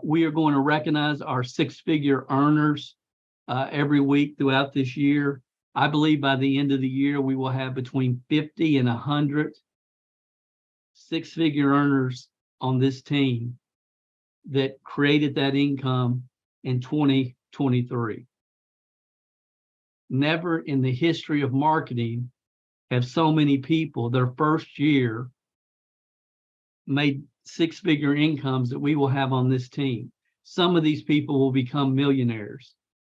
We are going to recognize our six-figure earners every week throughout this year. I believe by the end of the year, we will have between 50 and 100 six-figure earners on this team that created that income in 2023. Never in the history of marketing have so many people their first year made six-figure incomes that we will have on this team. Some of these people will become millionaires.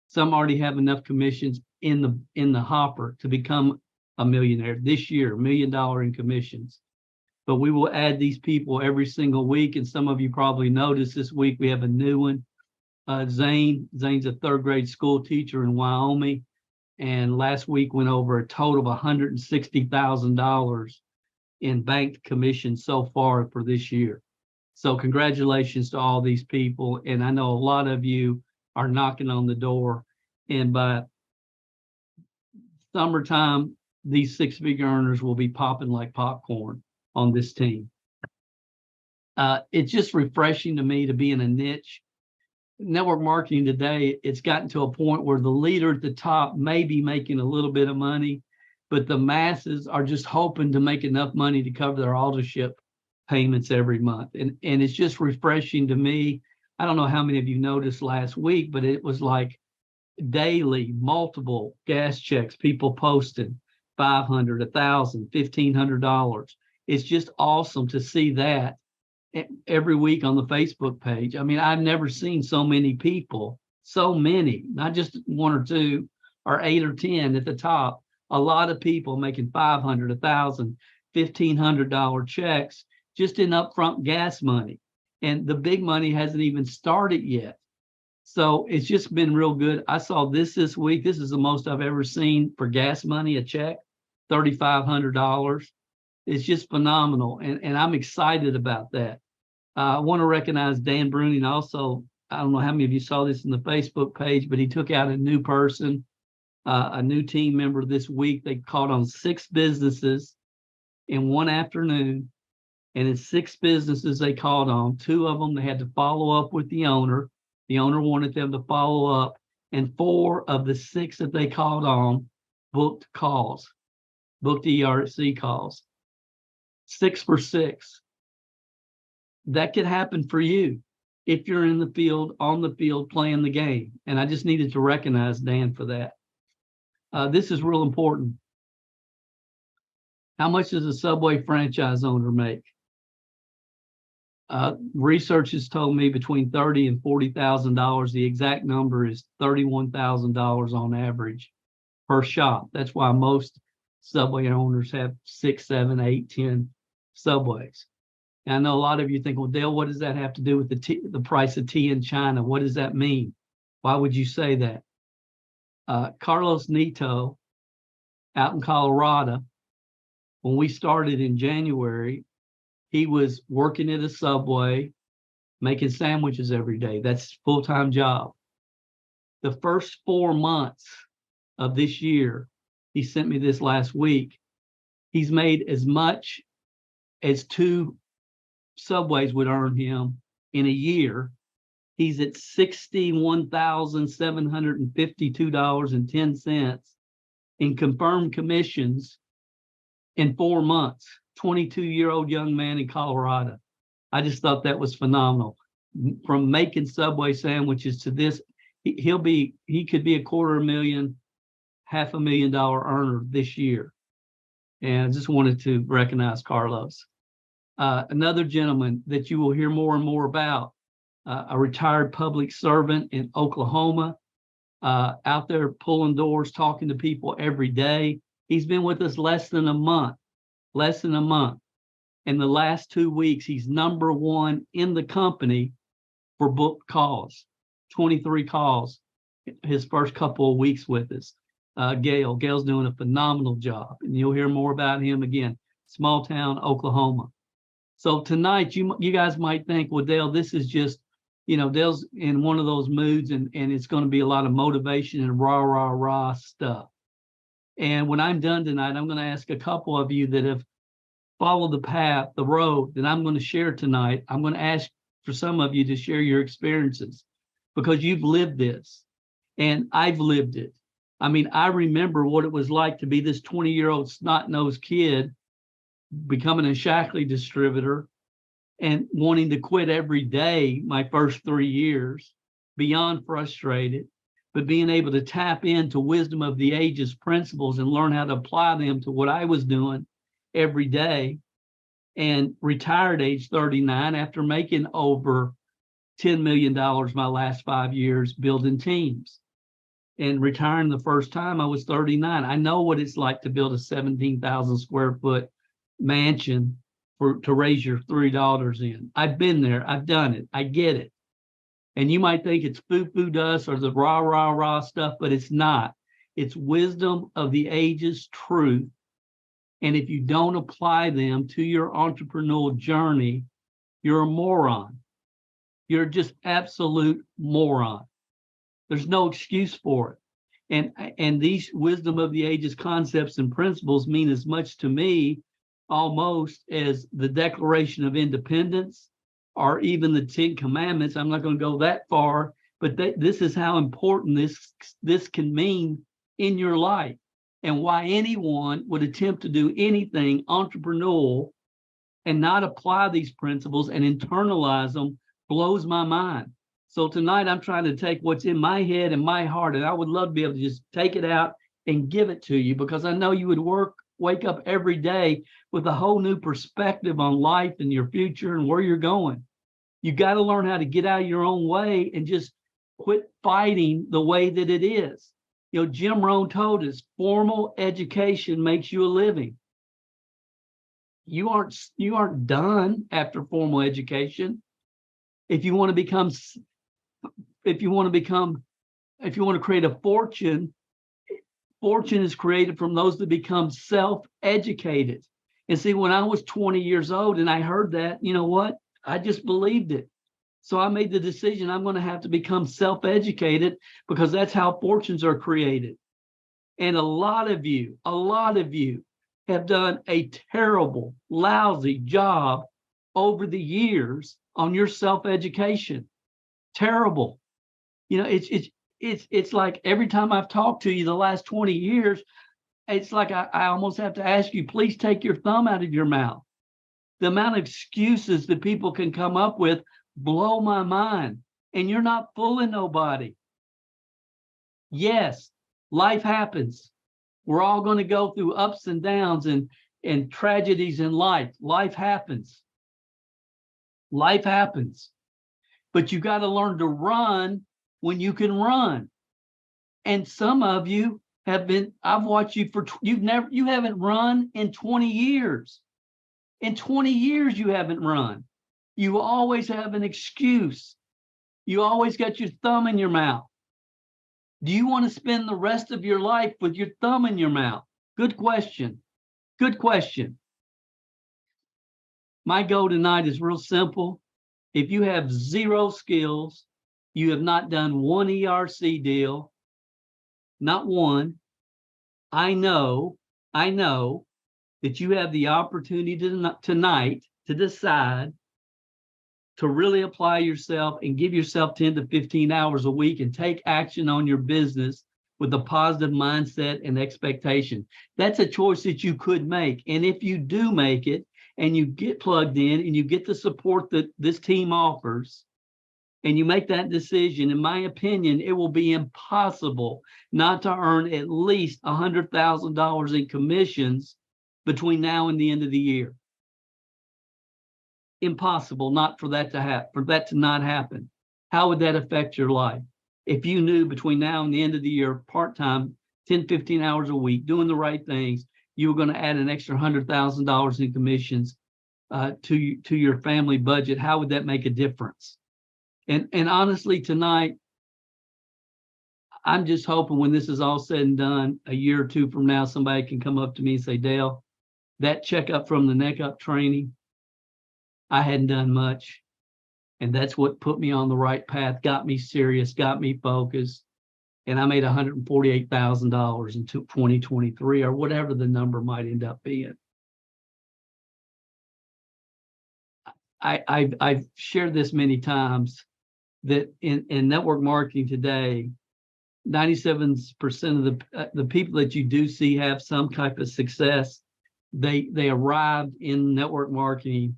Some already have enough commissions in the hopper to become a millionaire this year, $1 million in commissions. But we will add these people every single week. And some of you probably noticed this week we have a new one. Zane's a third grade school teacher in Wyoming. And last week went over a total of $160,000 in banked commissions so far for this year. So congratulations to all these people. And I know a lot of you are knocking on the door. And by summertime, these six-figure earners will be popping like popcorn on this team. It's just refreshing to me to be in a niche. Network marketing today, it's gotten to a point where the leader at the top may be making a little bit of money, but the masses are just hoping to make enough money to cover their auto-ship payments every month. And it's just refreshing to me. I don't know how many of you noticed last week, but it was like daily, multiple gas checks, people posting $500, $1,000, $1,500. It's just awesome to see that every week on the Facebook page. I mean, I've never seen so many people, so many, not just one or two or 8 or 10 at the top, a lot of people making $500, $1,000, $1,500 checks just in upfront gas money. And the big money hasn't even started yet. So it's just been real good. I saw this week. This is the most I've ever seen for gas money, a check, $3,500. It's just phenomenal. And I'm excited about that. I want to recognize Dan Bruning also. I don't know how many of you saw this in the Facebook page, but he took out a new person, a new team member this week. They called on 6 businesses in one afternoon. And in 6 businesses they called on, 2 of them, they had to follow up with the owner. The owner wanted them to follow up. And 4 of the 6 that they called on booked calls, booked ERC calls. 6 for 6. That could happen for you if you're in the field, on the field, playing the game. And I just needed to recognize Dan for that. This is real important. How much does a Subway franchise owner make? Research has told me between $30,000 and $40,000. The exact number is $31,000 on average per shop. That's why most Subway owners have 6, 7, 8, 10 Subways. And I know a lot of you think, well, Dale, what does that have to do with the price of tea in China? What does that mean? Why would you say that? Carlos Nito out in Colorado, when we started in January, he was working at a Subway, making sandwiches every day. That's his full-time job. The first 4 months of this year, he sent me this last week, he's made as much as 2 Subways would earn him in a year. He's at $61,752.10 in confirmed commissions in 4 months. 22-year-old young man in Colorado. I just thought that was phenomenal. From making Subway sandwiches to this, he could be $250,000, $500,000 earner this year. And I just wanted to recognize Carlos. Another gentleman that you will hear more and more about, a retired public servant in Oklahoma, out there pulling doors, talking to people every day. He's been with us less than a month. In the last 2 weeks, he's number 1 in the company for booked calls, 23 calls his first couple of weeks with us. Gail's doing a phenomenal job, and you'll hear more about him again. Small town, Oklahoma. So tonight, you guys might think, well, Dale, this is just, Dale's in one of those moods, and it's going to be a lot of motivation and rah, rah, rah stuff. And when I'm done tonight, I'm going to ask a couple of you that have followed the path, the road that I'm going to share tonight. I'm going to ask for some of you to share your experiences because you've lived this and I've lived it. I mean, I remember what it was like to be this 20-year-old snot-nosed kid becoming a Shackley distributor and wanting to quit every day my first 3 years, beyond frustrated, but being able to tap into wisdom of the ages principles and learn how to apply them to what I was doing every day, and retired age 39 after making over $10 million my last 5 years building teams. And retiring the first time I was 39. I know what it's like to build a 17,000 square foot mansion to raise your 3 daughters in. I've been there. I've done it. I get it. And you might think it's foo-foo dust or the rah, rah, rah stuff, but it's not. It's wisdom of the ages, truth. And if you don't apply them to your entrepreneurial journey, you're a moron. You're just absolute moron. There's no excuse for it. And these wisdom of the ages concepts and principles mean as much to me almost as the Declaration of Independence or even the 10 Commandments. I'm not going to go that far, but this is how important this can mean in your life and why anyone would attempt to do anything entrepreneurial and not apply these principles and internalize them blows my mind. So tonight I'm trying to take what's in my head and my heart, and I would love to be able to just take it out and give it to you because I know you would wake up every day with a whole new perspective on life and your future and where you're going. You got to learn how to get out of your own way and just quit fighting the way that it is. You know, Jim Rohn told us formal education makes you a living. You aren't done after formal education. If you want to create a fortune, fortune is created from those that become self-educated. And see, when I was 20 years old and I heard that, you know what? I just believed it. So I made the decision I'm going to have to become self-educated because that's how fortunes are created. And a lot of you have done a terrible, lousy job over the years on your self-education. Terrible. You know, it's like every time I've talked to you the last 20 years, it's like I almost have to ask you, please take your thumb out of your mouth. The amount of excuses that people can come up with blow my mind. And you're not fooling nobody. Yes, life happens. We're all going to go through ups and downs and tragedies in life. Life happens. Life happens. But you got to learn to run when you can run. And some of you I've watched you you haven't run in 20 years. In 20 years, you haven't run. You always have an excuse. You always got your thumb in your mouth. Do you want to spend the rest of your life with your thumb in your mouth? Good question. Good question. My goal tonight is real simple. If you have zero skills, you have not done one ERC deal, not one, I know that you have the opportunity tonight to decide to really apply yourself and give yourself 10 to 15 hours a week and take action on your business with a positive mindset and expectation. That's a choice that you could make. And if you do make it and you get plugged in and you get the support that this team offers, and you make that decision, in my opinion, it will be impossible not to earn at least $100,000 in commissions between now and the end of the year. Impossible not for that to happen, for that to not happen. How would that affect your life? If you knew between now and the end of the year, part-time, 10, 15 hours a week, doing the right things, you were going to add an extra $100,000 in commissions to your family budget, how would that make a difference? And honestly, tonight, I'm just hoping when this is all said and done, a year or two from now, somebody can come up to me and say, Dale, that checkup from the neck up training, I hadn't done much. And that's what put me on the right path, got me serious, got me focused. And I made $148,000 in 2023 or whatever the number might end up being. I've shared this many times that in network marketing today, 97% of the people that you do see have some type of success, they arrived in network marketing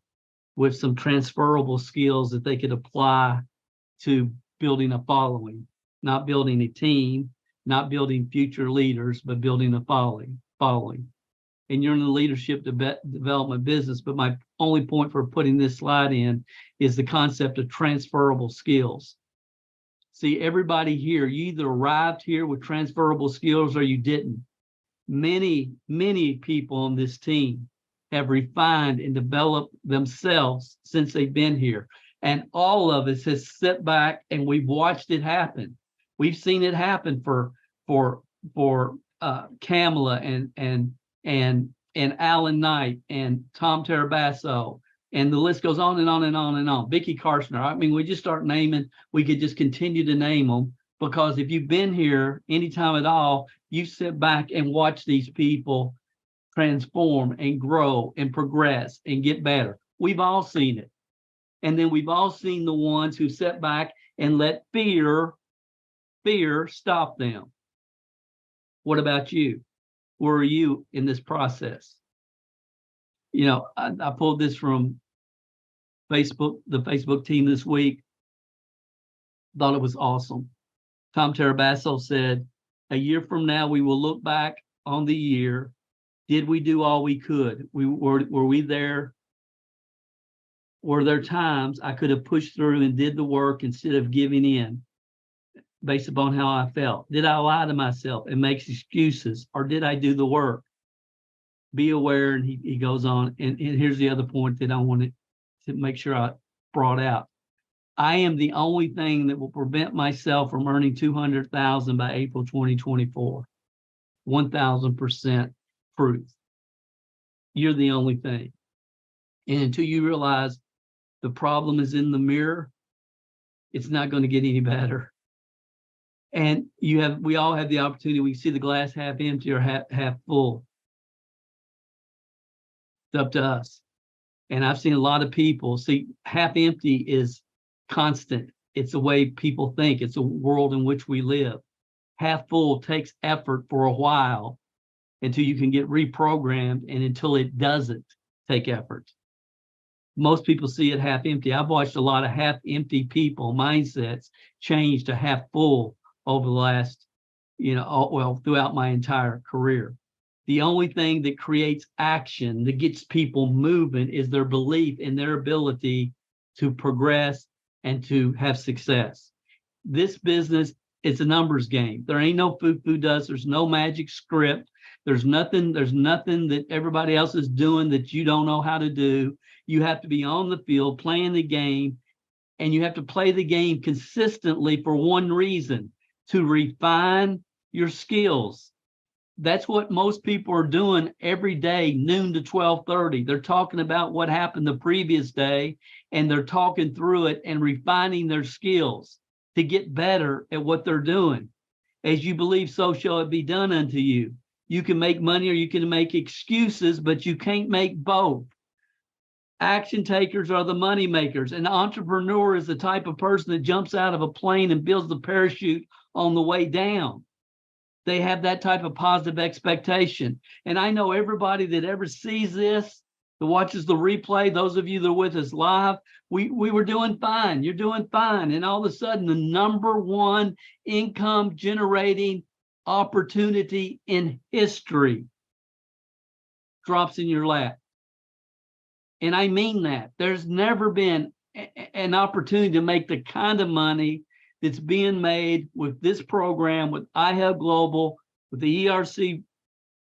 with some transferable skills that they could apply to building a following, not building a team, not building future leaders, but building a following. And you're in the leadership development business, but my only point for putting this slide in is the concept of transferable skills. See, everybody here, you either arrived here with transferable skills or you didn't. Many, many people on this team have refined and developed themselves since they've been here. And all of us has sit back and we've watched it happen. We've seen it happen for Kamala and Alan Knight and Tom Tarabasso, and the list goes on and on and on and on. Vicky Karshner. I mean, we just start naming, we could just continue to name them, because if you've been here anytime at all, you sit back and watch these people transform and grow and progress and get better. We've all seen it. And then we've all seen the ones who sit back and let fear stop them. What about you? Where are you in this process? You know, I pulled this from Facebook, the Facebook team this week. Thought it was awesome. Tom Tarabasso said, a year from now, we will look back on the year. Did we do all we could? Were we there? Were there times I could have pushed through and did the work instead of giving in based upon how I felt? Did I lie to myself and make excuses, or did I do the work? Be aware, and he goes on, and here's the other point that I wanted to make sure I brought out. I am the only thing that will prevent myself from earning $200,000 by April 2024. 1,000% truth. You're the only thing. And until you realize the problem is in the mirror, it's not going to get any better. And we all have the opportunity. We see the glass half empty or half full. It's up to us. And I've seen a lot of people see half empty is constant. It's the way people think. It's a world in which we live. Half full takes effort for a while until you can get reprogrammed, and until it doesn't take effort. Most people see it half empty. I've watched a lot of half empty people mindsets change to half full over the last, throughout my entire career. The only thing that creates action, that gets people moving, is their belief in their ability to progress and to have success. This business, it's a numbers game. There ain't no foo-foo dust. There's no magic script. There's nothing that everybody else is doing that you don't know how to do. You have to be on the field playing the game, and you have to play the game consistently for one reason: to refine your skills. That's what most people are doing every day, noon to 12:30. They're talking about what happened the previous day, and they're talking through it and refining their skills to get better at what they're doing. As you believe, so shall it be done unto you. You can make money or you can make excuses, but you can't make both. Action takers are the money makers. An entrepreneur is the type of person that jumps out of a plane and builds the parachute on the way down. They have that type of positive expectation. And I know everybody that ever sees this, that watches the replay, those of you that are with us live, we were doing fine. You're doing fine. And all of a sudden, the number one income generating opportunity in history drops in your lap. And I mean that. There's never been an opportunity to make the kind of money that's being made with this program, with iHub Global, with the ERC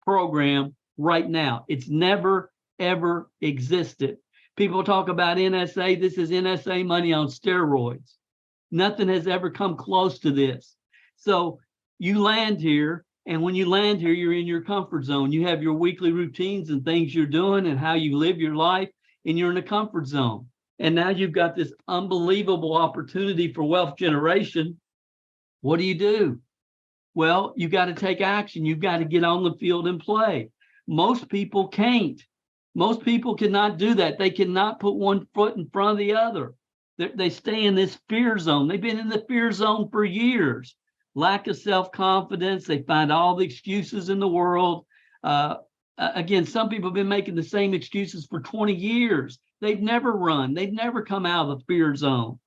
program right now. It's never, ever existed. People talk about NSA. This is NSA money on steroids. Nothing has ever come close to this. So you land here, and when you land here, you're in your comfort zone. You have your weekly routines and things you're doing and how you live your life, and you're in a comfort zone. And now you've got this unbelievable opportunity for wealth generation. What do? Well, you got to take action. You've got to get on the field and play. Most people can't. Most people cannot do that. They cannot put one foot in front of the other. They stay in this fear zone. They've been in the fear zone for years. Lack of self-confidence. They find all the excuses in the world. Again, some people have been making the same excuses for 20 years. They've never run. They've never come out of the fear zone.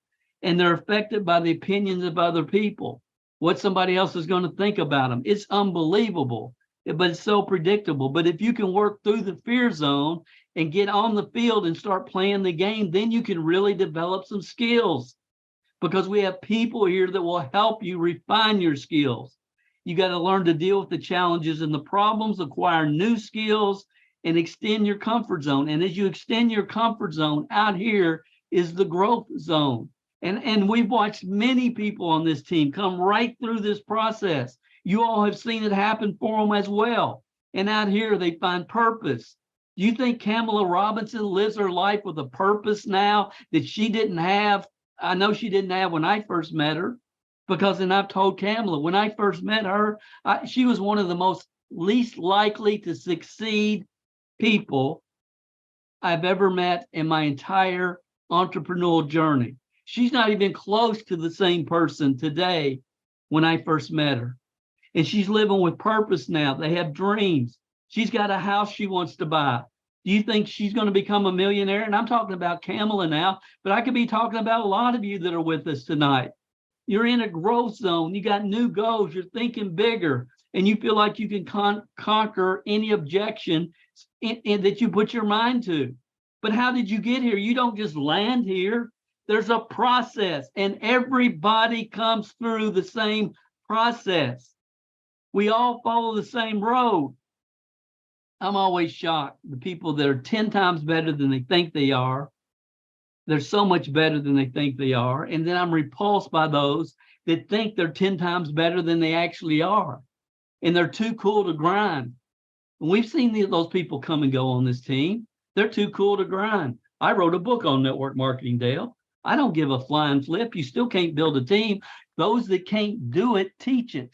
And they're affected by the opinions of other people, what somebody else is going to think about them. It's unbelievable, but it's so predictable. But if you can work through the fear zone and get on the field and start playing the game, then you can really develop some skills, because we have people here that will help you refine your skills. You got to learn to deal with the challenges and the problems, acquire new skills, and extend your comfort zone. And as you extend your comfort zone, out here is the growth zone. And we've watched many people on this team come right through this process. You all have seen it happen for them as well. And out here, they find purpose. Do you think Kamala Robinson lives her life with a purpose now that she didn't have? I know she didn't have when I first met her, because, and I've told Kamala, when I first met her, she was one of the most least likely to succeed people I've ever met in my entire entrepreneurial journey. She's not even close to the same person today when I first met her. And she's living with purpose now. They have dreams. She's got a house she wants to buy. Do you think she's going to become a millionaire? And I'm talking about Kamala now, but I could be talking about a lot of you that are with us tonight. You're in a growth zone. You got new goals. You're thinking bigger, and you feel like you can conquer any objection that you put your mind to. But how did you get here? You don't just land here. There's a process, and everybody comes through the same process. We all follow the same road. I'm always shocked. The people that are 10 times better than they think they are, they're so much better than they think they are. And then I'm repulsed by those that think they're 10 times better than they actually are. And they're too cool to grind. And we've seen those people come and go on this team. They're too cool to grind. I wrote a book on network marketing, Dale. I don't give a flying flip. You still can't build a team. Those that can't do it, teach it.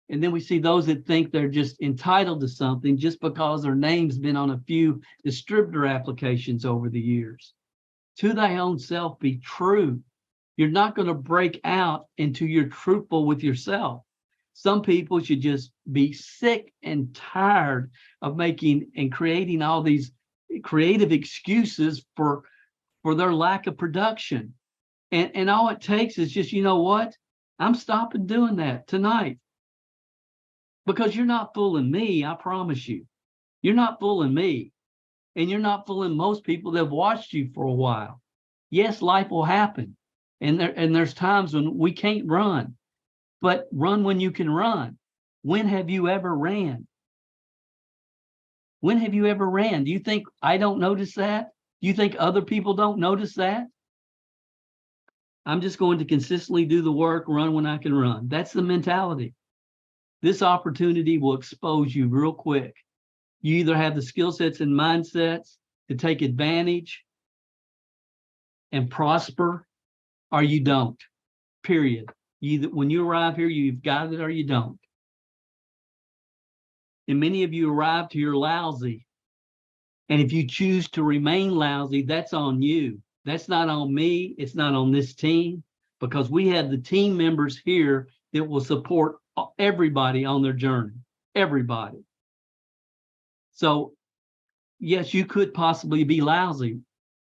And then we see those that think they're just entitled to something just because their name's been on a few distributor applications over the years. To thy own self be true. You're not going to break out until you're truthful with yourself. Some people should just be sick and tired of making and creating all these creative excuses for their lack of production. And all it takes is just, you know what? I'm stopping doing that tonight. Because you're not fooling me, I promise you. You're not fooling me. And you're not fooling most people that have watched you for a while. Yes, life will happen. And there's times when we can't run. But run when you can run. When have you ever ran? When have you ever ran? Do you think I don't notice that? Do you think other people don't notice that? I'm just going to consistently do the work, run when I can run. That's the mentality. This opportunity will expose you real quick. You either have the skill sets and mindsets to take advantage and prosper, or you don't, period. When you arrive here, you've got it or you don't. And many of you arrived here lousy. And if you choose to remain lousy, that's on you. That's not on me. It's not on this team, because we have the team members here that will support everybody on their journey, everybody. So yes, you could possibly be lousy.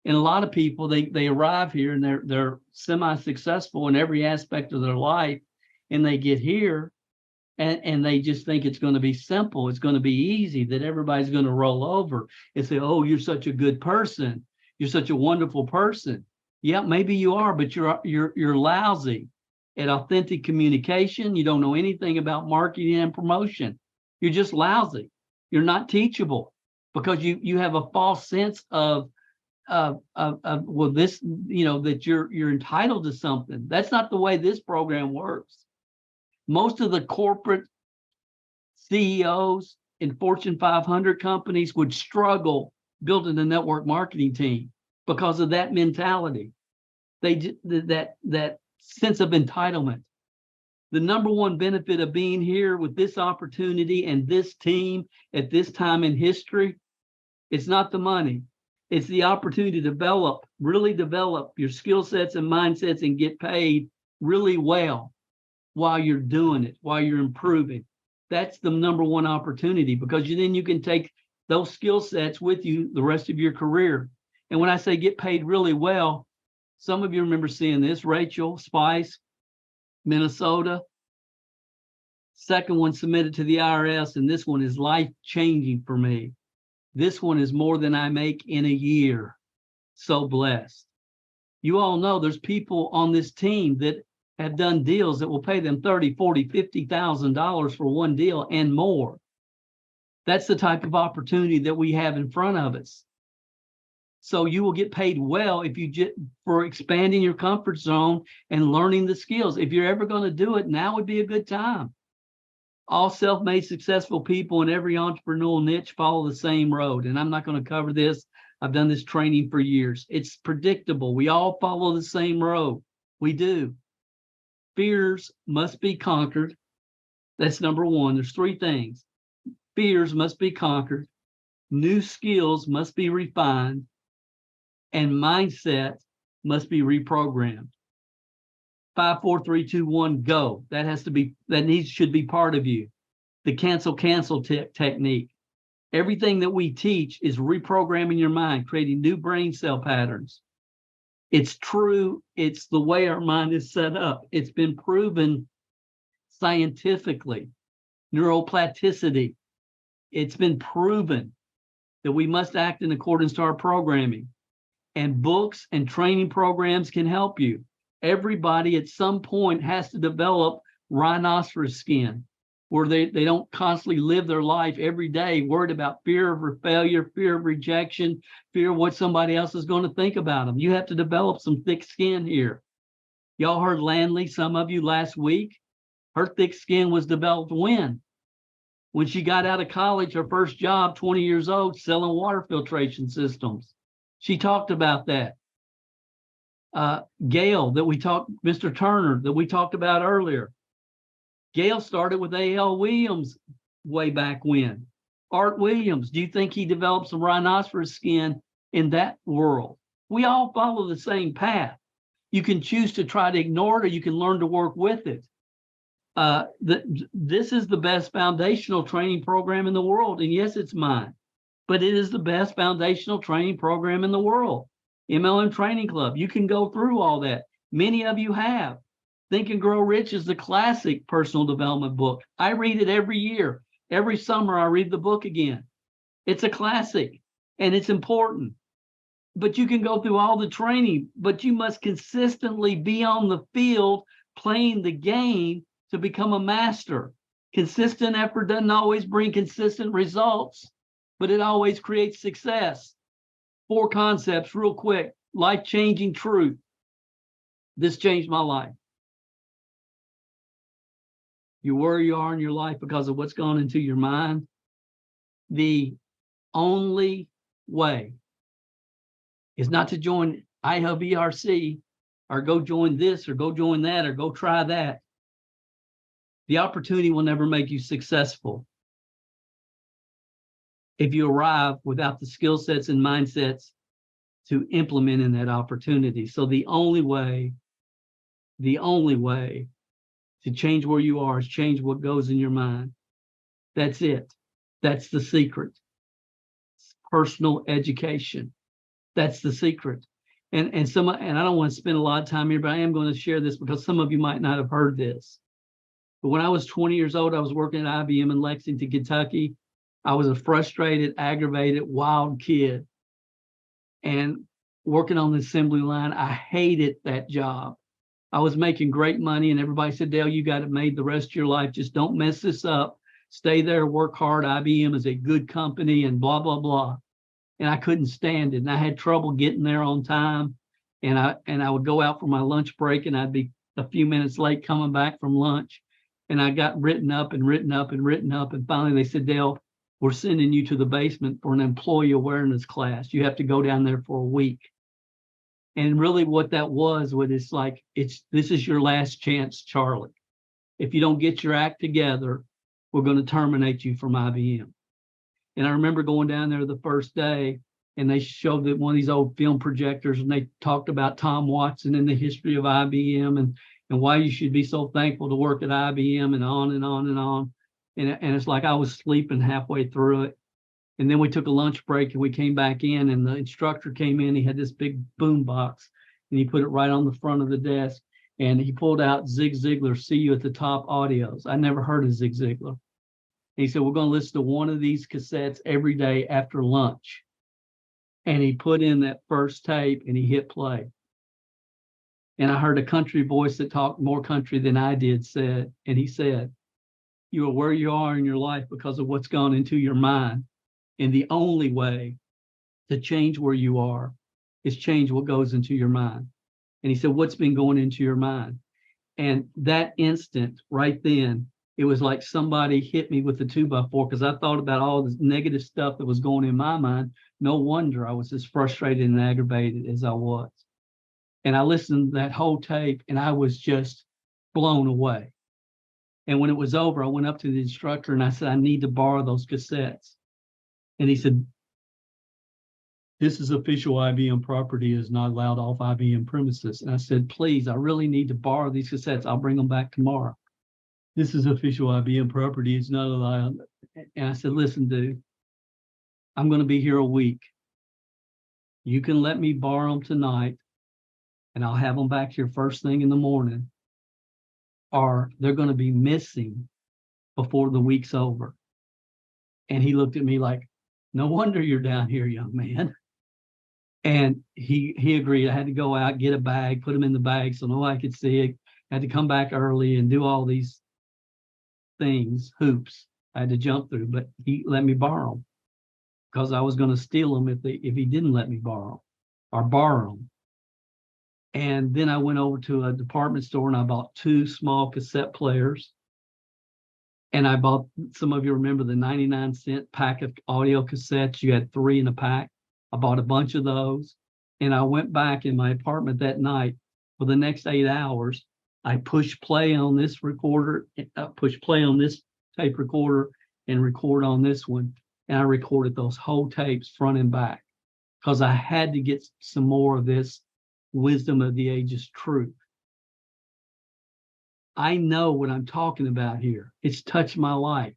And a lot of people, they arrive here and they're semi-successful in every aspect of their life, and they get here and they just think it's going to be simple, it's going to be easy, that everybody's going to roll over and say, oh, you're such a good person, you're such a wonderful person. Yeah, maybe you are, but you're lousy at authentic communication. You don't know anything about marketing and promotion. You're just lousy. You're not teachable, because you have a false sense of well, this, that you're entitled to something. That's not the way this program works. Most of the corporate CEOs in Fortune 500 companies would struggle building a network marketing team because of that mentality. That sense of entitlement. The number one benefit of being here with this opportunity and this team at this time in history, it's not the money. It's the opportunity to develop, really develop your skill sets and mindsets and get paid really well while you're doing it, while you're improving. That's the number one opportunity, because then you can take those skill sets with you the rest of your career. And when I say get paid really well, some of you remember seeing this, Rachel Spice, Minnesota. Second one submitted to the IRS, and this one is life-changing for me. This one is more than I make in a year. So blessed. You all know there's people on this team that have done deals that will pay them $30,000, $40,000, $50,000 for one deal and more. That's the type of opportunity that we have in front of us. So you will get paid well if you for expanding your comfort zone and learning the skills. If you're ever going to do it, now would be a good time. All self-made successful people in every entrepreneurial niche follow the same road. And I'm not going to cover this. I've done this training for years. It's predictable. We all follow the same road. We do. Fears must be conquered. That's number one. There's three things. Fears must be conquered. New skills must be refined. And mindset must be reprogrammed. 5, 4, 3, 2, 1, go. Should be part of you. The cancel technique. Everything that we teach is reprogramming your mind, creating new brain cell patterns. It's true. It's the way our mind is set up. It's been proven scientifically. Neuroplasticity. It's been proven that we must act in accordance to our programming. And books and training programs can help you. Everybody at some point has to develop rhinoceros skin, where they don't constantly live their life every day worried about fear of failure, fear of rejection, fear of what somebody else is going to think about them. You have to develop some thick skin here. Y'all heard Landley, some of you, last week. Her thick skin was developed when? When she got out of college, her first job, 20 years old, selling water filtration systems. She talked about that. Gail, Mr. Turner, that we talked about earlier. Gail started with A.L. Williams way back when. Art Williams, do you think he developed some rhinoceros skin in that world? We all follow the same path. You can choose to try to ignore it, or you can learn to work with it. This is the best foundational training program in the world. And yes, it's mine, but it is the best foundational training program in the world. MLM Training Club. You can go through all that. Many of you have. Think and Grow Rich is the classic personal development book. I read it every year. Every summer, I read the book again. It's a classic, and it's important. But you can go through all the training, but you must consistently be on the field playing the game to become a master. Consistent effort doesn't always bring consistent results, but it always creates success. 4 concepts real quick. Life-changing truth. This changed my life. You where you are in your life because of what's gone into your mind. The only way is not to join IHUB or go join this or go join that or go try that. The opportunity will never make you successful if you arrive without the skill sets and mindsets to implement in that opportunity. So the only way to change where you are is change what goes in your mind. That's it. That's the secret. It's personal education. That's the secret. And I don't want to spend a lot of time here, but I am going to share this because some of you might not have heard this. But when I was 20 years old, I was working at IBM in Lexington, Kentucky. I was a frustrated, aggravated, wild kid. And working on the assembly line, I hated that job. I was making great money, and everybody said, Dale, you got it made the rest of your life. Just don't mess this up. Stay there, work hard. IBM is a good company, and blah, blah, blah. And I couldn't stand it. And I had trouble getting there on time. And I would go out for my lunch break, and I'd be a few minutes late coming back from lunch. And I got written up. And finally they said, Dale, we're sending you to the basement for an employee awareness class. You have to go down there for a week. And really what that was it's like, this is your last chance, Charlie. if you don't get your act together, we're going to terminate you from IBM. And I remember going down there the first day, and they showed that one of these old film projectors, and they talked about Tom Watson and the history of IBM and why you should be so thankful to work at IBM, and on and on and on. And it's like I was sleeping halfway through it. And then we took a lunch break and we came back in, and the instructor came in. He had this big boom box and he put it right on the front of the desk, and he pulled out Zig Ziglar, See You at the Top audios. I never heard of Zig Ziglar. And he said, we're going to listen to one of these cassettes every day after lunch. And he put in that first tape and he hit play. And I heard a country voice that talked more country than I did said, and he said, you are where you are in your life because of what's gone into your mind. And the only way to change where you are is change what goes into your mind. And he said, what's been going into your mind? And that instant right then, it was like somebody hit me with a 2x4, because I thought about all this negative stuff that was going in my mind. No wonder I was as frustrated and aggravated as I was. And I listened to that whole tape and I was just blown away. And when it was over, I went up to the instructor and I said, I need to borrow those cassettes. And he said, this is official IBM property, is not allowed off IBM premises. And I said, please, I really need to borrow these cassettes. I'll bring them back tomorrow. This is official IBM property, it's not allowed. And I said, listen, dude, I'm going to be here a week. You can let me borrow them tonight, and I'll have them back here first thing in the morning, or they're going to be missing before the week's over. And he looked at me like, no wonder you're down here, young man. And he agreed. I had to go out, get a bag, put them in the bag so nobody could see it. I had to come back early and do all these things, hoops I had to jump through, but he let me borrow them because I was going to steal them if he didn't let me borrow them. And then I went over to a department store and I bought 2 small cassette players. And I bought, some of you remember the 99-cent pack of audio cassettes. You had 3 in a pack. I bought a bunch of those. And I went back in my apartment that night. For the next 8 hours, I pushed play on this recorder, push play on this tape recorder, and record on this one. And I recorded those whole tapes front and back because I had to get some more of this wisdom of the ages truth. I know what I'm talking about here. It's touched my life.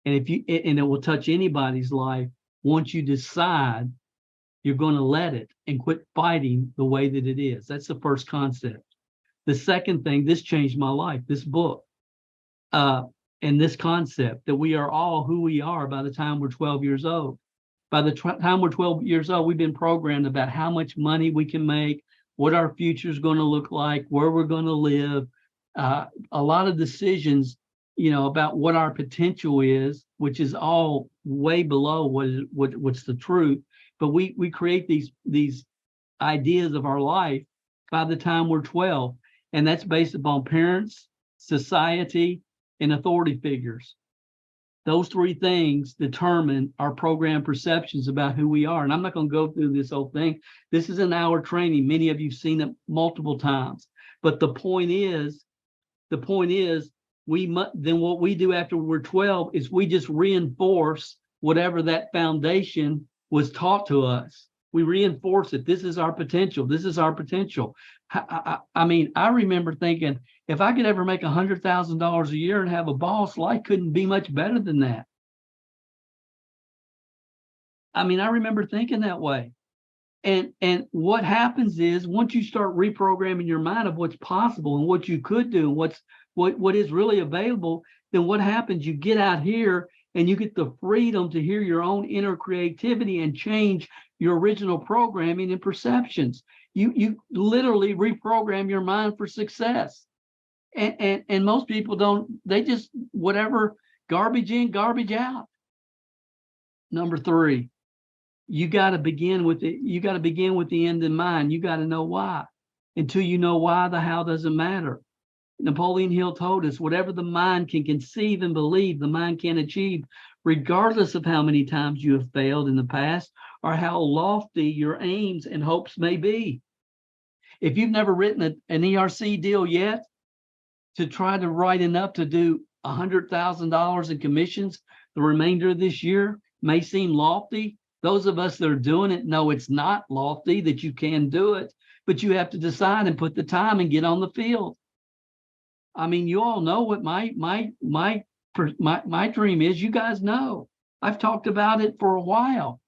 And it will touch anybody's life once you decide you're going to let it and quit fighting the way that it is. That's the first concept. The second thing, this changed my life, this book, and this concept that we are all who we are by the time we're 12 years old. By the time we're 12 years old, we've been programmed about how much money we can make, what our future is going to look like, where we're going to live. A lot of decisions, about what our potential is, which is all way below what's the truth. But we create these ideas of our life by the time we're 12, and that's based upon parents, society, and authority figures. Those 3 things determine our program perceptions about who we are. And I'm not going to go through this whole thing. This is an hour training. Many of you have seen it multiple times. But the point is, then what we do after we're 12 is we just reinforce whatever that foundation was taught to us. We reinforce it. This is our potential. This is our potential. I mean, I remember thinking, if I could ever make $100,000 a year and have a boss, life couldn't be much better than that. I mean, I remember thinking that way. And what happens is, once you start reprogramming your mind of what's possible and what you could do and what is really available, then what happens? You get out here and you get the freedom to hear your own inner creativity and change your original programming and perceptions. You literally reprogram your mind for success. And most people don't, they just, whatever, garbage in, garbage out. Number 3, you got to begin with the end in mind. You got to know why. Until you know why, the how doesn't matter. Napoleon Hill told us, whatever the mind can conceive and believe, the mind can achieve, regardless of how many times you have failed in the past or how lofty your aims and hopes may be. If you've never written an ERC deal yet, to try to write enough to do $100,000 in commissions the remainder of this year may seem lofty. Those of us that are doing it know it's not lofty, that you can do it, but you have to decide and put the time and get on the field. I mean, you all know what my dream is. You guys know. I've talked about it for a while.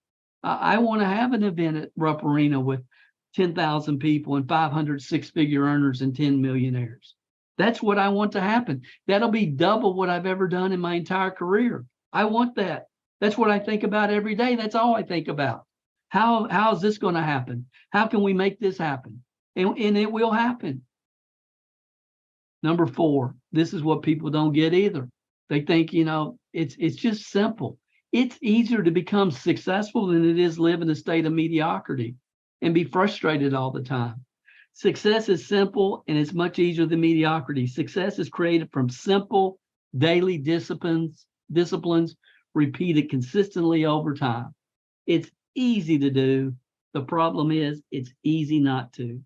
I want to have an event at Rupp Arena with 10,000 people and 500 six-figure earners and 10 millionaires. That's what I want to happen. That'll be double what I've ever done in my entire career. I want that. That's what I think about every day. That's all I think about. How is this going to happen? How can we make this happen? And it will happen. Number 4, this is what people don't get either. They think, it's just simple. It's easier to become successful than it is live in a state of mediocrity and be frustrated all the time. Success is simple and it's much easier than mediocrity. Success is created from simple daily disciplines repeated consistently over time. It's easy to do. The problem is it's easy not to.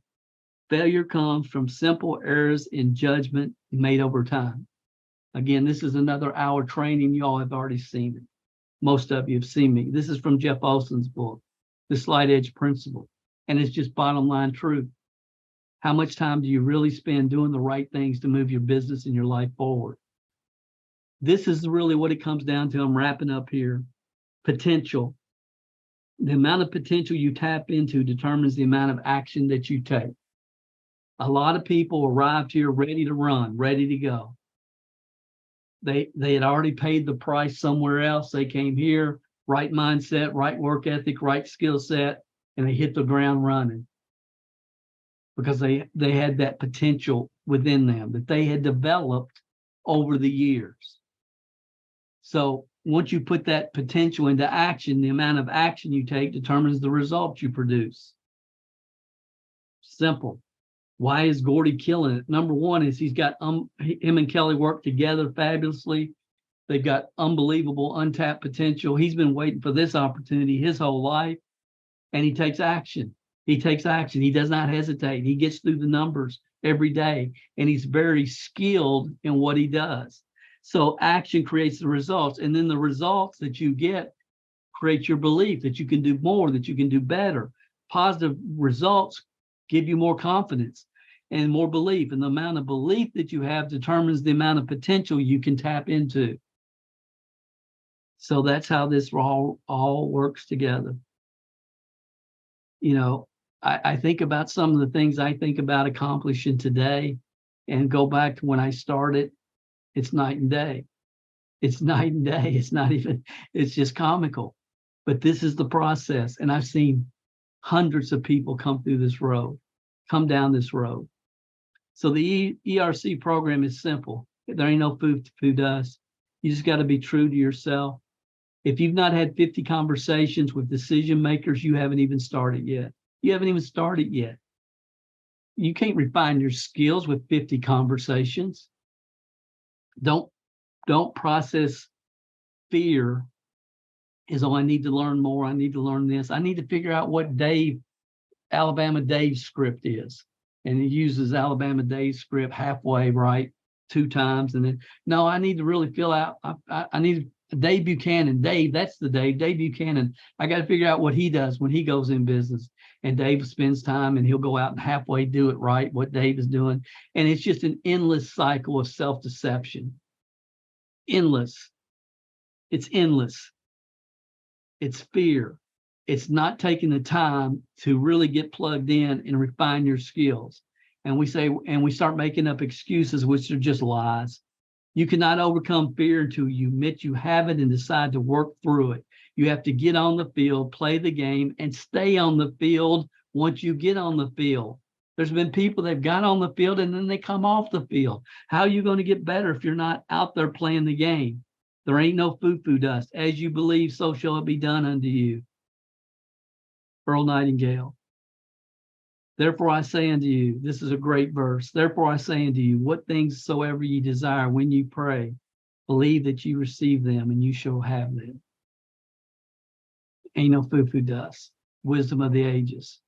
Failure comes from simple errors in judgment made over time. Again, this is another hour training. You all have already seen it. Most of you have seen me. This is from Jeff Olson's book, The Slight Edge Principle. And it's just bottom line truth. How much time do you really spend doing the right things to move your business and your life forward? This is really what it comes down to. I'm wrapping up here. Potential. The amount of potential you tap into determines the amount of action that you take. A lot of people arrived here ready to run, ready to go. They had already paid the price somewhere else. They came here, right mindset, right work ethic, right skill set, and they hit the ground running because they had that potential within them that they had developed over the years. So once you put that potential into action, the amount of action you take determines the results you produce. Simple. Why is Gordy killing it? Number 1 is he's got him and Kelly work together fabulously. They've got unbelievable untapped potential. He's been waiting for this opportunity his whole life, and he takes action. He takes action. He does not hesitate. He gets through the numbers every day, and he's very skilled in what he does. So action creates the results, and then the results that you get create your belief that you can do more, that you can do better. Positive results give you more confidence and more belief, and the amount of belief that you have determines the amount of potential you can tap into. So that's how this all works together. I think about some of the things I think about accomplishing today and go back to when I started. It's night and day. It's night and day. It's just comical. But this is the process. And I've seen hundreds of people come down this road. So the ERC program is simple. There ain't no food to dust. You just got to be true to yourself. If you've not had 50 conversations with decision makers, you haven't even started yet. You haven't even started yet. You can't refine your skills with 50 conversations. Don't process fear as, I need to learn more. I need to learn this. I need to figure out what Alabama Dave's script is. And he uses Alabama Dave's script halfway, right? 2 times. And then, no, I need to really fill out. I need Dave Buchanan. Dave, that's the Dave Buchanan. I got to figure out what he does when he goes in business. And Dave spends time and he'll go out and halfway do it right, what Dave is doing. And it's just an endless cycle of self-deception. Endless. It's endless. It's fear. It's not taking the time to really get plugged in and refine your skills. And we start making up excuses, which are just lies. You cannot overcome fear until you admit you have it and decide to work through it. You have to get on the field, play the game, and stay on the field once you get on the field. There's been people that got on the field and then they come off the field. How are you going to get better if you're not out there playing the game? There ain't no foo-foo dust. As you believe, so shall it be done unto you. Earl Nightingale. Therefore I say unto you, this is a great verse. Therefore I say unto you, what things soever ye desire when you pray, believe that you receive them and you shall have them. Ain't no foo-foo dust. Wisdom of the ages.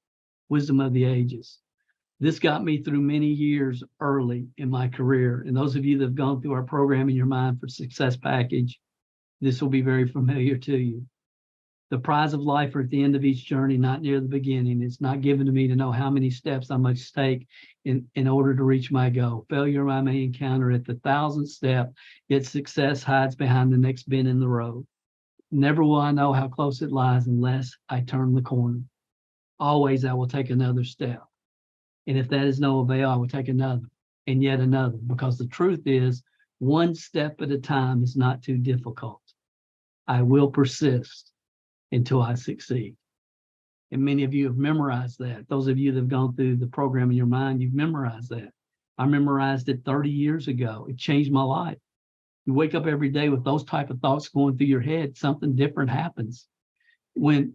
Wisdom of the ages. This got me through many years early in my career. And those of you that have gone through our program in your Mind for Success package, this will be very familiar to you. The prize of life are at the end of each journey, not near the beginning. It's not given to me to know how many steps I must take in order to reach my goal. Failure I may encounter at the 1,000th step, yet success hides behind the next bend in the road. Never will I know how close it lies unless I turn the corner. Always I will take another step. And if that is no avail, I will take another and yet another, because the truth is, one step at a time is not too difficult. I will persist until I succeed. And many of you have memorized that. Those of you that have gone through the program in your mind, you've memorized that. I memorized it 30 years ago. It changed my life. You wake up every day with those type of thoughts going through your head, something different happens. And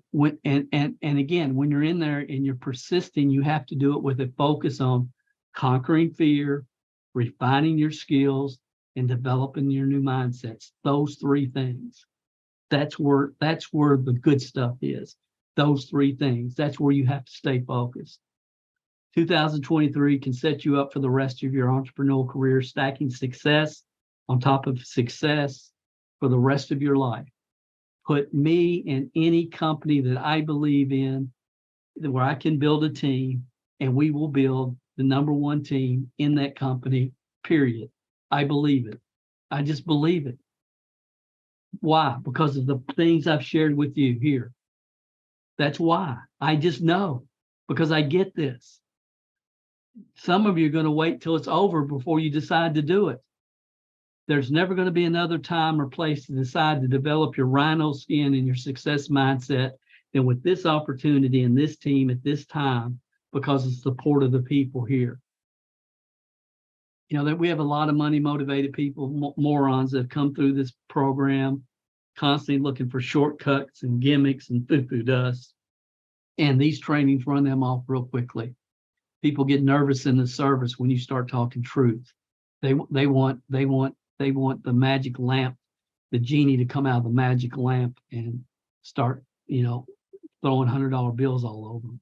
again, when you're in there and you're persisting, you have to do it with a focus on conquering fear, refining your skills, and developing your new mindsets. Those three things. That's where the good stuff is. Those three things. That's where you have to stay focused. 2023 can set you up for the rest of your entrepreneurial career, stacking success on top of success for the rest of your life. Put me in any company that I believe in, where I can build a team, and we will build the number one team in that company, period. I believe it. I just believe it. Why? Because of the things I've shared with you here. That's why. I just know, because I get this. Some of you are going to wait till it's over before you decide to do it. There's never going to be another time or place to decide to develop your rhino skin and your success mindset than with this opportunity and this team at this time, because of the support of the people here. You know, that we have a lot of money motivated people, morons that have come through this program, constantly looking for shortcuts and gimmicks and foo-foo dust. And these trainings run them off real quickly. People get nervous in the service when you start talking truth. They want the magic lamp, the genie to come out of the magic lamp and start, throwing $100 bills all over them.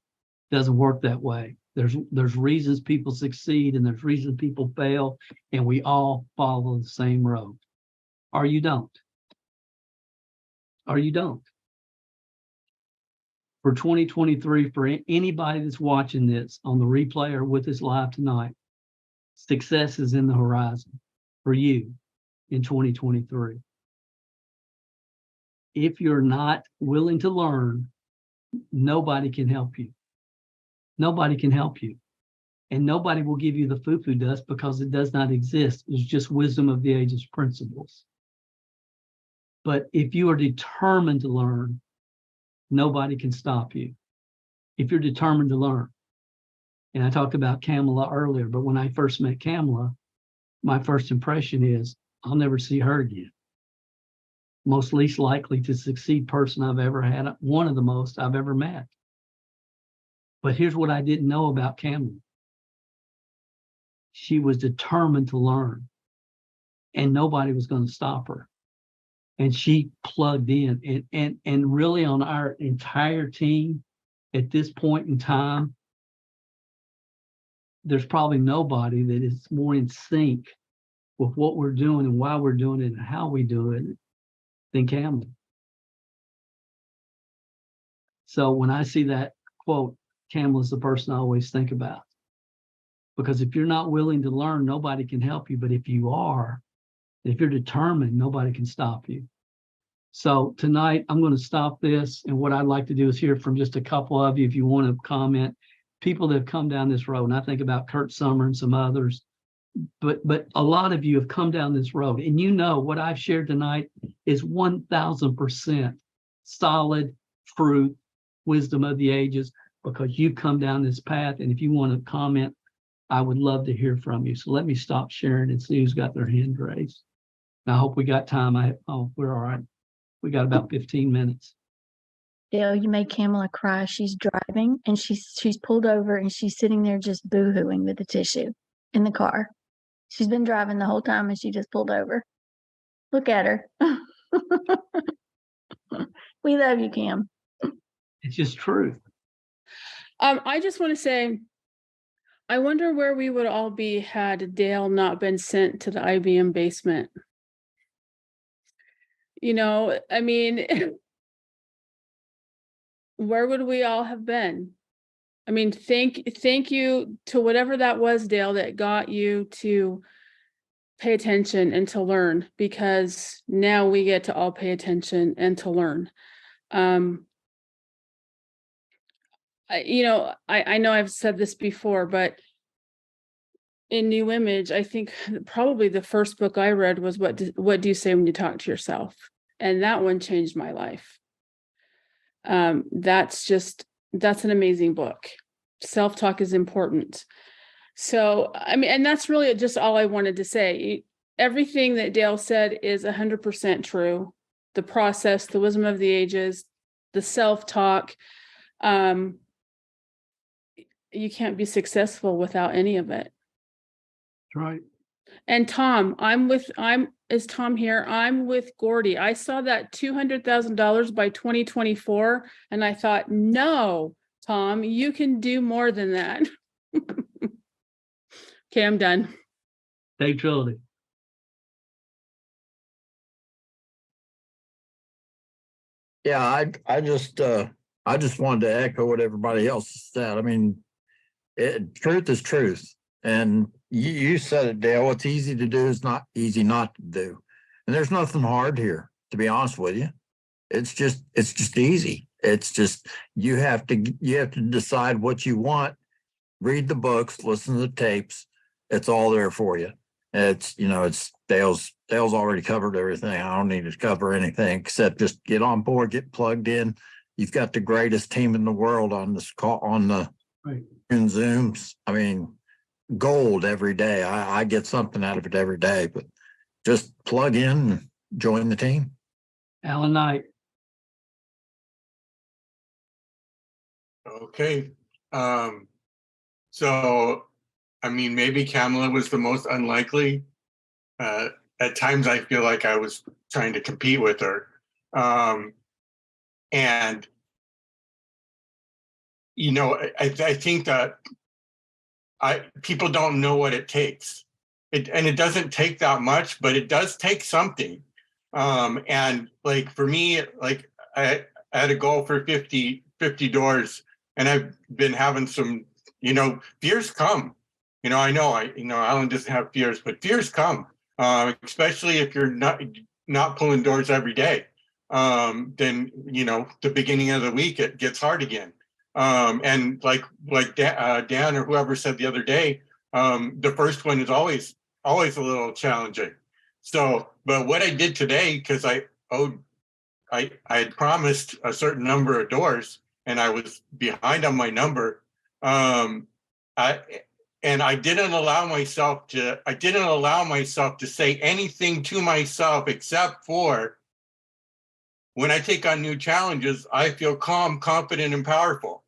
Doesn't work that way. There's reasons people succeed and there's reasons people fail, and we all follow the same road. Or you don't. Or you don't. For 2023, for anybody that's watching this on the replay or with us live tonight, success is in the horizon for you in 2023. If you're not willing to learn, nobody can help you. Nobody can help you. And nobody will give you the foo-foo dust, because it does not exist. It's just wisdom of the ages principles. But if you are determined to learn, nobody can stop you. If you're determined to learn. And I talked about Kamala earlier, but when I first met Kamala, my first impression is, I'll never see her again. Most least likely to succeed person I've ever had, one of the most I've ever met. But here's what I didn't know about Kamala. She was determined to learn, and nobody was going to stop her. And she plugged in, and really on our entire team at this point in time, there's probably nobody that is more in sync with what we're doing and why we're doing it and how we do it than Kamala. So when I see that quote, Kamala's the person I always think about. Because if you're not willing to learn, nobody can help you. But if you are, if you're determined, nobody can stop you. So tonight, I'm going to stop this. And what I'd like to do is hear from just a couple of you, if you want to comment, people that have come down this road. And I think about Kurt Summer and some others. But a lot of you have come down this road. And you know what I've shared tonight is 1,000% solid truth, wisdom of the ages, because you've come down this path. And if you want to comment, I would love to hear from you. So let me stop sharing and see who's got their hand raised. And I hope we got time. We're all right. We got about 15 minutes. Dale, you made Kamala cry. She's driving and she's pulled over and she's sitting there just boo-hooing with the tissue in the car. She's been driving the whole time and she just pulled over. Look at her. We love you, Cam. It's just truth. I just want to say, I wonder where we would all be had Dale not been sent to the IBM basement. I mean, where would we all have been? I mean, thank you to whatever that was, Dale, that got you to pay attention and to learn, because now we get to all pay attention and to learn. I know I've said this before, but in New Image, I think probably the first book I read was What Do You Say When You Talk to Yourself? And that one changed my life. That's an amazing book. Self-talk is important. So, I mean, and that's really just all I wanted to say. Everything that Dale said is 100% true. The process, the wisdom of the ages, the self-talk. You can't be successful without any of it. Right. And Tom, is Tom here? I'm with Gordy. I saw that $200,000 by 2024, and I thought, no, Tom, you can do more than that. Okay, I'm done. Dave Trilogy. Yeah, I just wanted to echo what everybody else said. I mean, truth is truth, and you said it, Dale. What's easy to do is not easy not to do, and there's nothing hard here, to be honest with you. It's just easy. It's just you have to decide what you want, read the books, listen to the tapes. It's all there for you. It's Dale's already covered everything. I don't need to cover anything except just get on board, get plugged in. You've got the greatest team in the world on this call, on the Right. in Zooms. I mean, gold every day. I get something out of it every day, but just plug in and join the team. Alan Knight. Okay. So, I mean, maybe Kamala was the most unlikely. At times I feel like I was trying to compete with her. And, I think that people don't know what it takes. It doesn't take that much, but it does take something. And like for me, like I had a goal for 50 doors, and I've been having some, fears come. I know Alan doesn't have fears, but fears come, especially if you're not pulling doors every day. Then, the beginning of the week, it gets hard again. And like Dan or whoever said the other day, the first one is always a little challenging. So, but what I did today, because I had promised a certain number of doors and I was behind on my number. I didn't allow myself to say anything to myself except for, when I take on new challenges, I feel calm, confident, and powerful.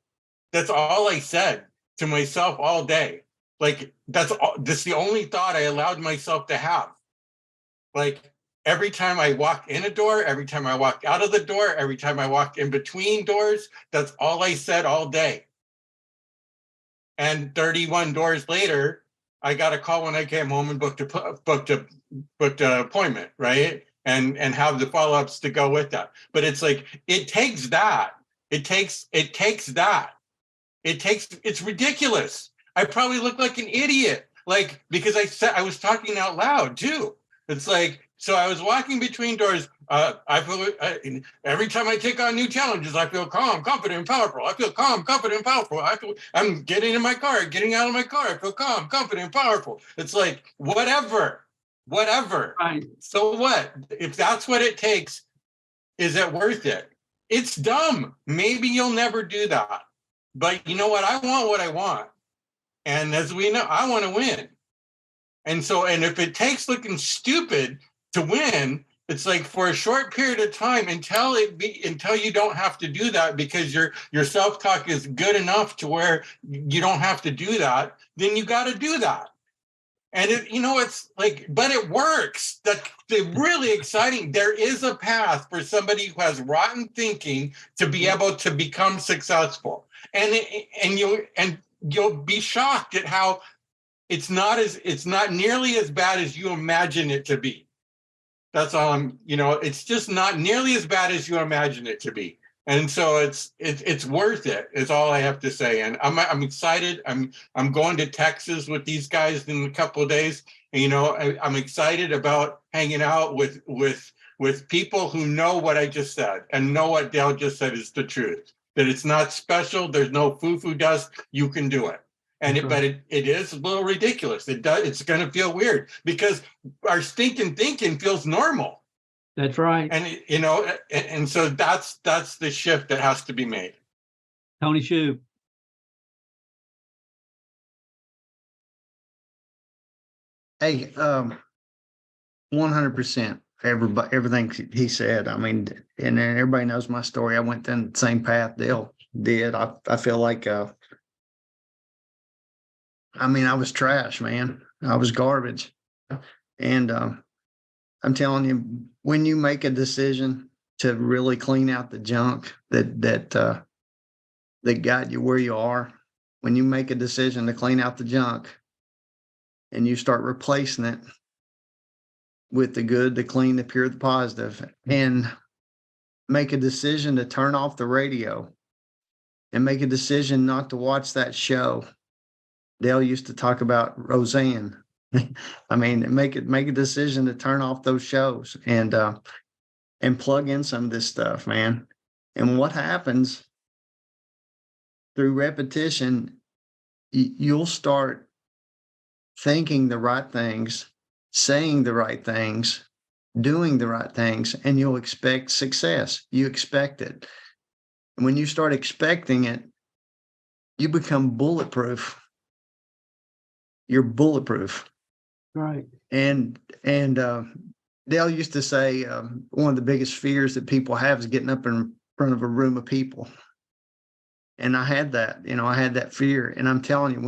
That's all I said to myself all day. Like that's the only thought I allowed myself to have. Like every time I walk in a door, every time I walk out of the door, every time I walk in between doors, that's all I said all day. And 31 doors later, I got a call when I came home and booked an appointment, right? And have the follow-ups to go with that. But it's like, it takes that. It's ridiculous. I probably look like an idiot, like, because I was talking out loud too. It's like, so I was walking between doors. I feel every time I take on new challenges, I feel calm, confident, and powerful. I feel calm, confident, and powerful. I'm getting in my car, getting out of my car. I feel calm, confident, and powerful. It's like, whatever. Right. So what? If that's what it takes, is it worth it? It's dumb. Maybe you'll never do that. But you know what? I want what I want. And as we know, I want to win. And if it takes looking stupid to win, it's like for a short period of time until you don't have to do that, because your self-talk is good enough to where you don't have to do that, then you got to do that. And it's like, but it works. The really exciting, there is a path for somebody who has rotten thinking to be able to become successful. And you'll be shocked at how it's not nearly as bad as you imagine it to be. That's all it's just not nearly as bad as you imagine it to be. And so it's worth it, is all I have to say. And I'm excited. I'm going to Texas with these guys in a couple of days. And, I'm excited about hanging out with people who know what I just said and know what Dale just said is the truth. That it's not special. There's no foo-foo dust. You can do it. But it is a little ridiculous. It's going to feel weird because our stinking thinking feels normal. That's right. And and so that's the shift that has to be made. Tony Shoup. Hey, 100%. Everything he said. I mean, and everybody knows my story. I went down the same path Dale did. I feel like, I was trash, man. I was garbage. And I'm telling you, when you make a decision to really clean out the junk that got you where you are, when you make a decision to clean out the junk and you start replacing it with the good, the clean, the pure, the positive, and make a decision to turn off the radio and make a decision not to watch that show. Dale used to talk about Roseanne. Make a decision to turn off those shows and plug in some of this stuff, man. And what happens through repetition, you'll start thinking the right things, saying the right things, doing the right things, and you'll expect success. You expect it. And when you start expecting it, you become bulletproof. You're bulletproof. Right. And Dale used to say one of the biggest fears that people have is getting up in front of a room of people. And I had that, I had that fear. And I'm telling you,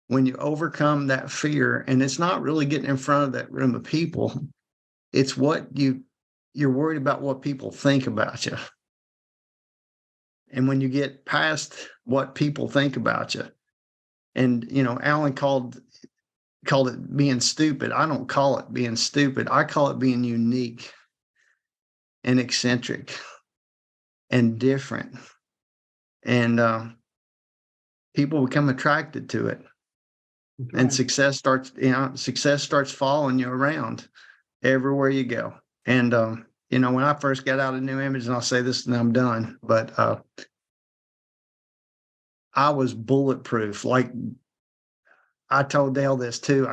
when you overcome that fear, and it's not really getting in front of that room of people, it's what you're worried about what people think about you. And when you get past what people think about you, and Alan called it being stupid. I don't call it being stupid. I call it being unique and eccentric and different. And people become attracted to it. Right. And success starts following you around everywhere you go. And when I first got out of New Image, and I'll say this and I'm done, but I was bulletproof. Like I told Dale this too.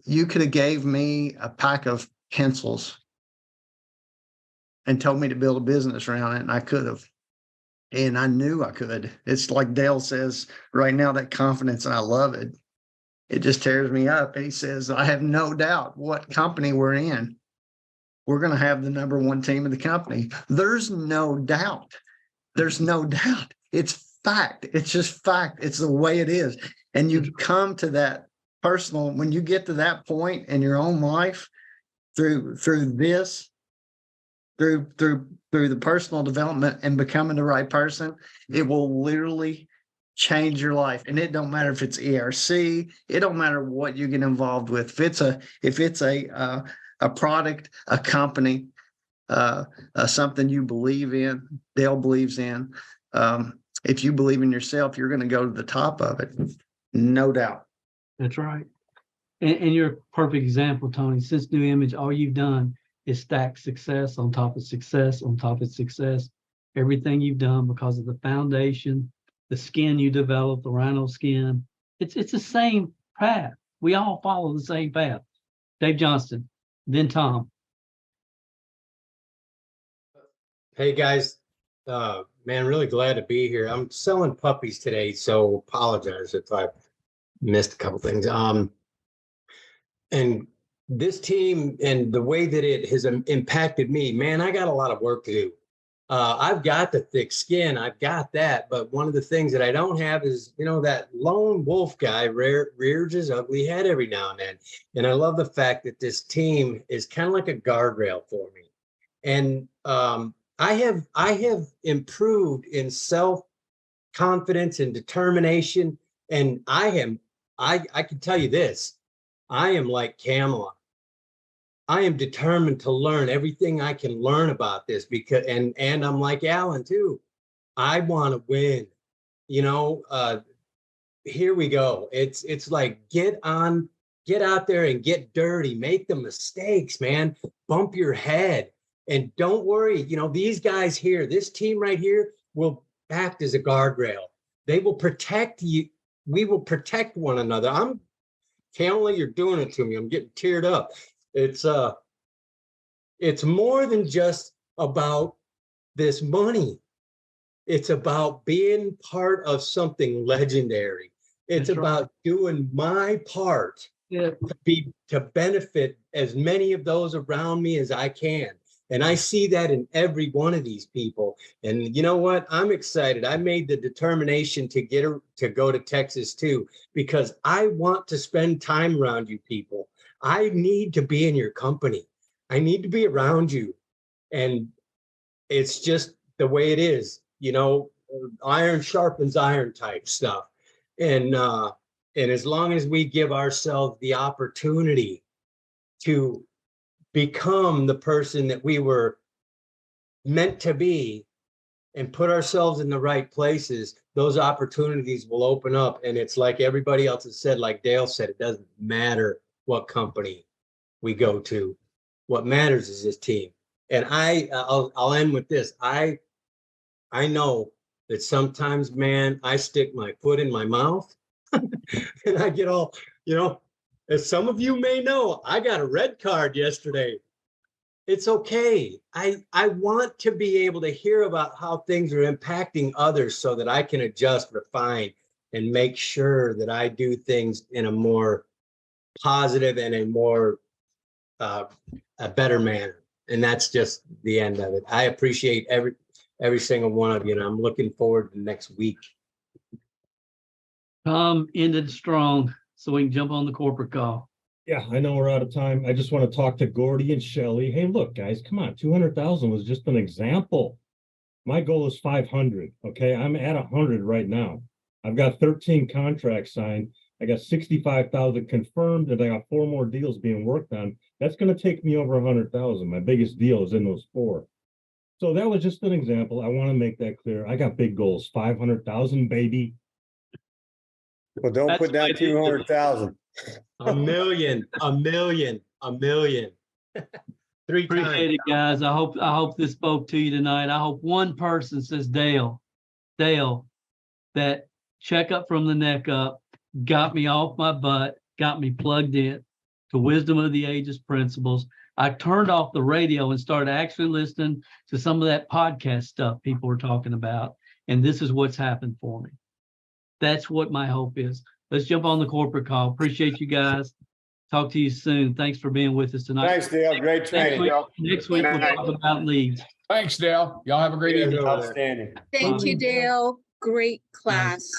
You could have gave me a pack of pencils and told me to build a business around it, and I could have. And I knew I could. It's like Dale says right now, that confidence, and I love it. It just tears me up. And he says, I have no doubt what company we're in, we're going to have the number one team in the company. There's no doubt. There's no doubt. It's fact. It's just fact. It's the way it is. And you come to that personal, when you get to that point in your own life through the personal development and becoming the right person, it will literally change your life. And it don't matter if it's ERC, it don't matter what you get involved with. If it's a product, a company, something you believe in, Dale believes in. If you believe in yourself, you're going to go to the top of it. No doubt. That's right. And you're a perfect example, Tony. Since New Image, all you've done is stack success on top of success on top of success. Everything you've done because of the foundation, the skin you develop, the rhino skin. It's the same path. We all follow the same path. Dave Johnston, then Tom. Hey guys, man, really glad to be here. I'm selling puppies today, so apologize if I missed a couple things. And this team and the way that it has impacted me, man, I got a lot of work to do. I've got the thick skin, I've got that, but one of the things that I don't have is, that lone wolf guy rears his ugly head every now and then. And I love the fact that this team is kind of like a guardrail for me. And I have improved in self-confidence and determination And I can tell you this, I am like Kamala. I am determined to learn everything I can learn about this because, and I'm like Alan too. I want to win, you know, here we go. It's like, get out there and get dirty, make the mistakes, man, bump your head and don't worry. You know, these guys here, this team right here will act as a guardrail. They will protect you. We will protect one another. Kamala, you're doing it to me. I'm getting teared up. It's more than just about this money. It's about being part of something legendary. It's That's right. about doing my part to benefit as many of those around me as I can. And I see that in every one of these people. And you know what? I'm excited. I made the determination to go to Texas too, because I want to spend time around you people. I need to be in your company. I need to be around you. And it's just the way it is, you know, iron sharpens iron type stuff. And as long as we give ourselves the opportunity to become the person that we were meant to be and put ourselves in the right places, those opportunities will open up. And it's like everybody else has said, like Dale said, it doesn't matter what company we go to. What matters is this team. And I'll end with this. I know that sometimes, man, I stick my foot in my mouth and I get all, you know, as some of you may know, I got a red card yesterday. It's okay. I want to be able to hear about how things are impacting others so that I can adjust, refine, and make sure that I do things in a more positive and a more a better manner. And that's just the end of it. I appreciate every single one of you, and I'm looking forward to next week. Tom ended strong, so we can jump on the corporate call. Yeah, I know we're out of time. I just want to talk to Gordy and Shelly. Hey, look, guys, come on. 200,000 was just an example. My goal is 500. Okay, I'm at 100 right now. I've got 13 contracts signed. I got 65,000 confirmed, and I got 4 more deals being worked on. That's going to take me over 100,000. My biggest deal is in those 4. So that was just an example. I want to make that clear. I got big goals. 500,000, baby. Well, don't put down 200,000. A million. 3 Appreciate times. it, guys. I hope this spoke to you tonight. I hope one person says, Dale, that checkup from the neck up got me off my butt, got me plugged in to Wisdom of the Ages principles. I turned off the radio and started actually listening to some of that podcast stuff people were talking about. And this is what's happened for me. That's what my hope is. Let's jump on the corporate call. Appreciate you guys. Talk to you soon. Thanks for being with us tonight. Thanks, Dale. Great training. Next week we'll talk about leads. Thanks, Dale. Y'all have a great evening. Outstanding. Thank you, Dale. Great class.